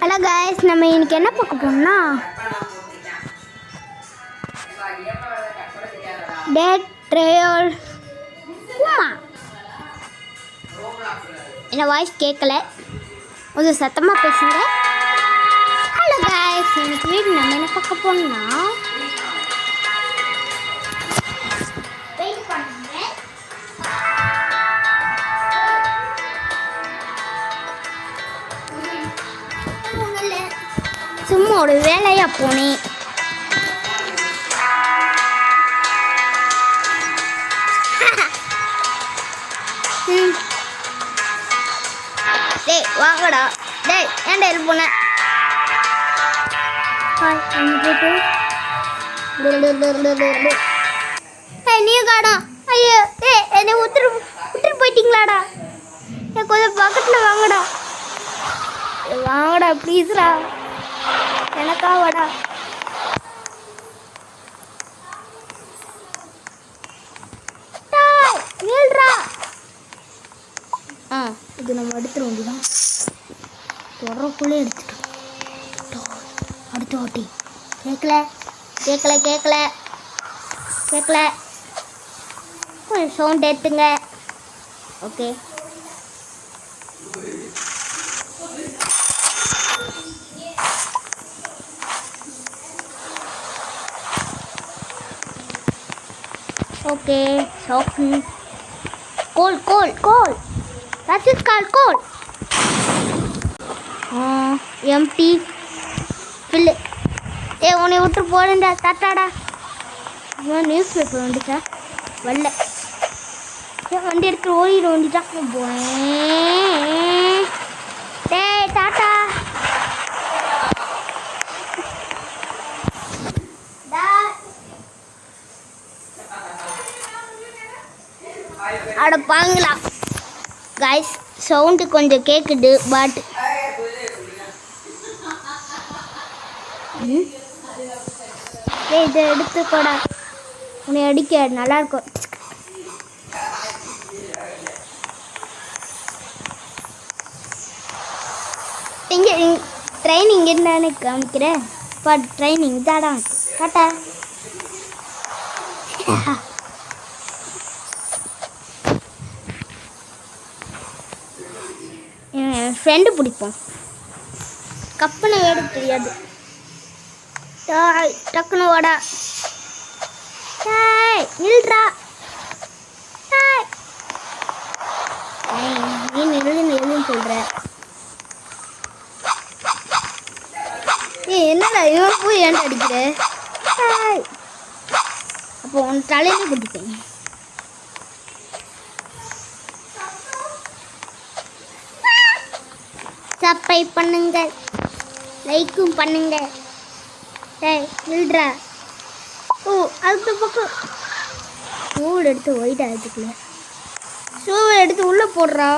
Hello guys, நம்ம இன்னைக்கு என்ன பார்க்க போறோம்னா டெட் ட்ரையல் குமா. என்ன வாய்ஸ் கேட்கல, கொஞ்சம் சத்தமாக பேசுங்க. ஹலோ காய்ஸ், இன்னைக்கு வீடு நம்ம என்ன பார்க்க போறோம்னா சும்மா ஒரு வேலையா போனேன். டேய் வாங்கடா, டேய் ஏன்டா இது போன? நீ காடா, ஐயோ டேய் என்னை விட்டுட்டு போயிட்டீங்களாடா. கொஞ்சம் பக்கத்தில் வாங்கடா, வாங்கடா ப்ளீஸ்டா, எனக்கா வாடா. இது நம்ம எடுத்துட வேண்டியதான், தொடரக்குள்ளே எடுத்துட்டோம். அடுத்த வாட்டி கேட்கல கேட்கல கேட்கல கேட்கல, கொஞ்சம் சவுண்ட் எடுத்துங்க. Okay okay okay. Goal goal goal, that is called goal. Empty fill. உன்னை விட்டு போறேன்டா, தட்டாடா. நியூஸ் பேப்பர் வந்துச்சா வரல, வண்டி எடுத்து ஓடிட வேண்டிட்டான். டேய் டாட்டா. அட பாங்களா காய்ஸ், சவுண்டு கொஞ்சம் கேட்குது, பட் இதை எடுத்துக்கோடா, உன்னை அடிக்க நல்லாயிருக்கும். இங்கே ட்ரெயின் இங்கே இருந்தானே காமிக்கிறேன், பட் ட்ரைனிங் தாடா. டாட்டா. என் ஃப்ரெண்டு பிடிப்போம், கப்புன்னு வேட தெரியாது. டக்குன்னு வாடா. நில்றா, நீ நில்லுன்னு சொல்ற. என்னடா இவன் போய் ஏன்டா அடிக்கிற? அப்போ உன் தலையில பிடிப்பேன். சப்ஸ்கிரைப் பண்ணுங்க, லைக்கும் பண்ணுங்க. டேய் நில்றா. ஓ அடுத்த பக்கம் ஷூவில் எடுத்து ஒயிட் ஆகிட்டுக்குள்ள, ஷூவில் எடுத்து உள்ளே போடுறா.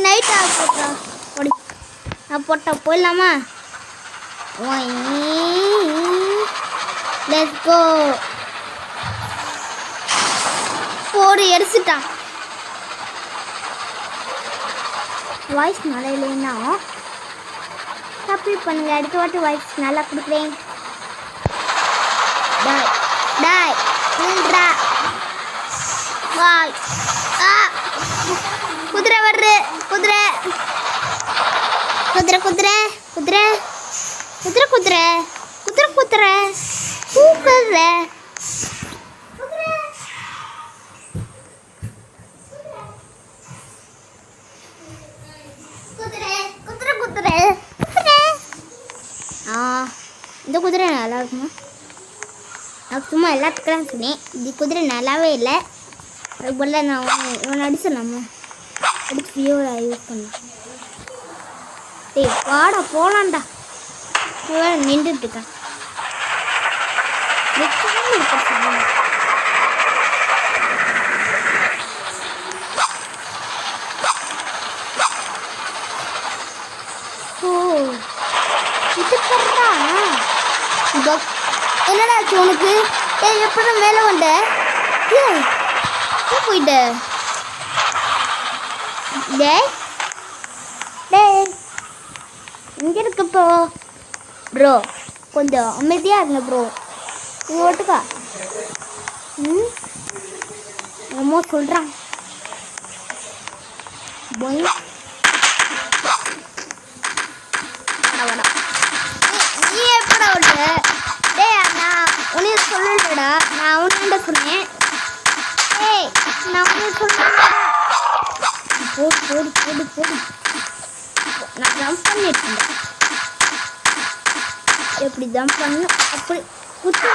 நைட் ஆக போடுறா. ஓடி நான் போட்டா போயிடலாமா? Let's go. போடு, எரிச்சிட்டான். வாய்ஸ் நல்லா இல்லைன்னா சப்ஸ்கிரைப் பண்ணுங்க, அடுத்த வாட்டி வாய்ஸ் நல்லா கொடுக்குறேன். டாய் டாய் நில்றா. வாய் குதிரை வர்று, குதிரை குதிரை குதிரை குதிரை குதிரை குதிரை குதிரை குதிரை குதிரை. இந்த குதிரை நல்லா இருக்குமா? நான் சும்மா எல்லாத்துக்கெல்லாம் சொன்னேன், இந்த குதிரை நல்லாவே இல்லை. அது போல் நான் இவனை அடிச்சு நம்ம அடிச்சு ஃபியூரை யூஸ் பண்ணலாம். டேய் வாடா போகலான்டா. நின்றுட்டு இருக்கேன். என்னடா ஆச்சு உனக்கு? எப்படி மேலே வந்த? போயிட்ட? டேய் டேய் இங்கே இருக்கு ப்ரோ கொஞ்சம் அமைதியாக இருங்க ப்ரோ நீ ஓட்டுக்கா அம்மா சொல்கிறான் நீ எப்படா ஓட்டு நான் உன்னைய சொல்லலடா நான் உன்ன சொன்னேன் நான் உன்னைய சொல்லடா போடு நான் ஜம்ப் பண்ணிட்டேன் எப்படி ஜம்ப் பண்ண அப்படி குத்தி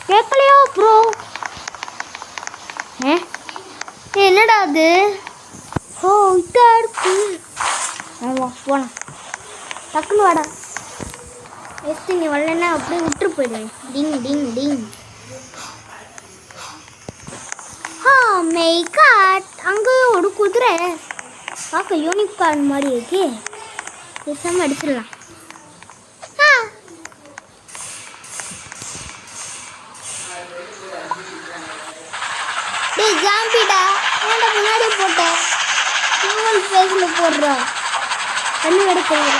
கேட்கலையா ப்ரோ என்னடா அது ஓ இதா இருக்கு போலாம் டக்குன்னு வாடா நீ வரலன்னா அப்படியே விட்டுரு போயிடுவேன் டிங் டிங் டிங் மெய்காட் அங்கே ஒரு குதிரை பார்க்க யூனிகார்ன் மாதிரி இருக்கு பேசாமல் அடிச்சிடலாம் டேய் ஜாம்பிடா ஏன்டா முன்னாடி போட்டேன் சிங்கிள் ஃபேஸில் போடுறா கண்ணு எடுக்கிறீங்க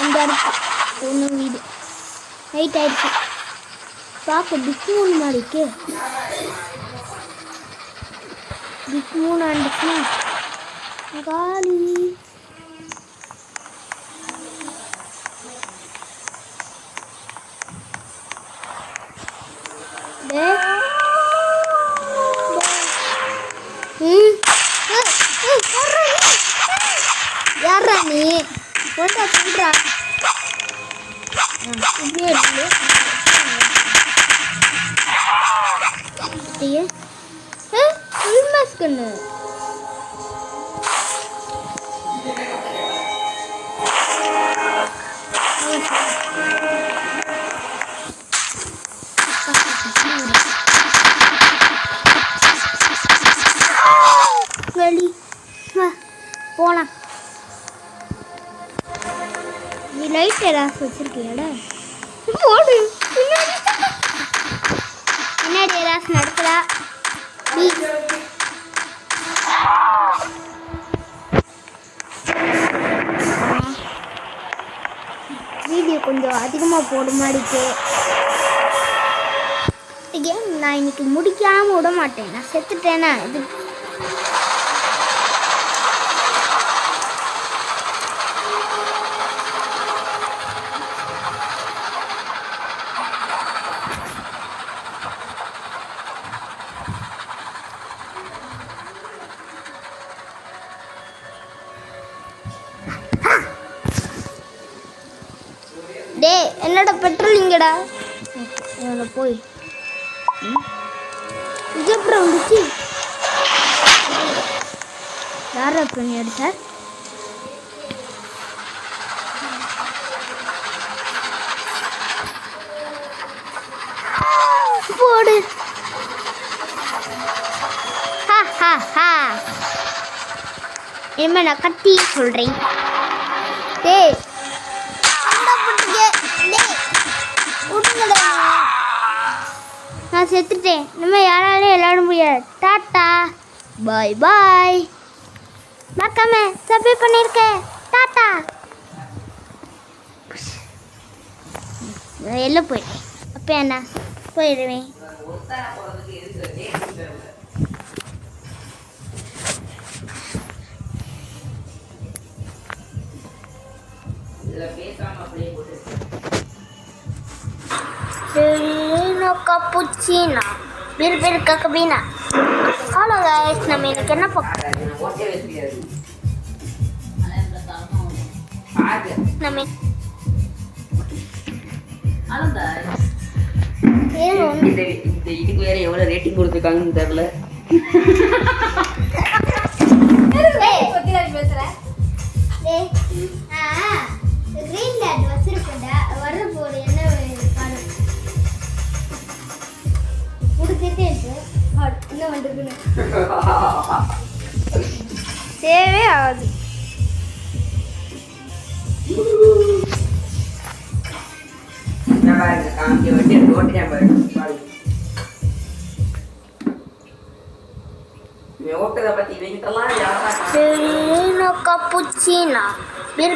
இந்த இடத்து ஒன்று வீடு நைட் ஆயிடுச்சு பார்க்க பிக் மூணு மாதிரி இருக்கு பிக் மூணு ஆண்டுச்சுன்னா காலி யாரா நீ போட்டா சொல்றா இப்படியே இருக்கு கண்ணு வெளி போலாம் நீ லைட் ஏதாவது வச்சிருக்கியாடா போடு பின்னாடி ஏதாவது நடக்குதா வீடியோ கொஞ்சம் அதிகமாக போட மாடிக்கு கேம் நான் இன்னைக்கு முடிக்காமல் விட மாட்டேன் நான் செத்துட்டேன்னா இது டே என்னோட பெட்ரோல் இங்கடா இவனை போய் இது அப்புறம் வந்துச்சு யாரா பண்ணி அடிச்சார் போடு இனிமே நான் கத்தி சொல்றேன் டேய் நான் செத்துட்டேன் இனிமேல் யாராலையும் விளையாட முடியாது டாட்டா பாய் பாய் மறக்காம சப்ஸ்கிரைப் பண்ணியிருக்கேன் டாட்டா எல்லாம் போயிட்டேன் அப்போ என்ன போயிடுவேன் cappuccino bir kakabina halo guys நம்ம இன்னைக்கு என்ன நம்ம ஹலோ गाइस இதுக்கு வேற எவ்வளவு ரேட்டிங் கொடுத்திருக்காங்கன்னு தெரியல பேசுறேன் டேய் கிரீன் டாட் வச்சிருக்கடா வர போடு என்ன காணும் குடுத்துட்டே இருக்கு என்ன பண்ணுறதுன்னு சேவே ஆகாது. cappuccino, bir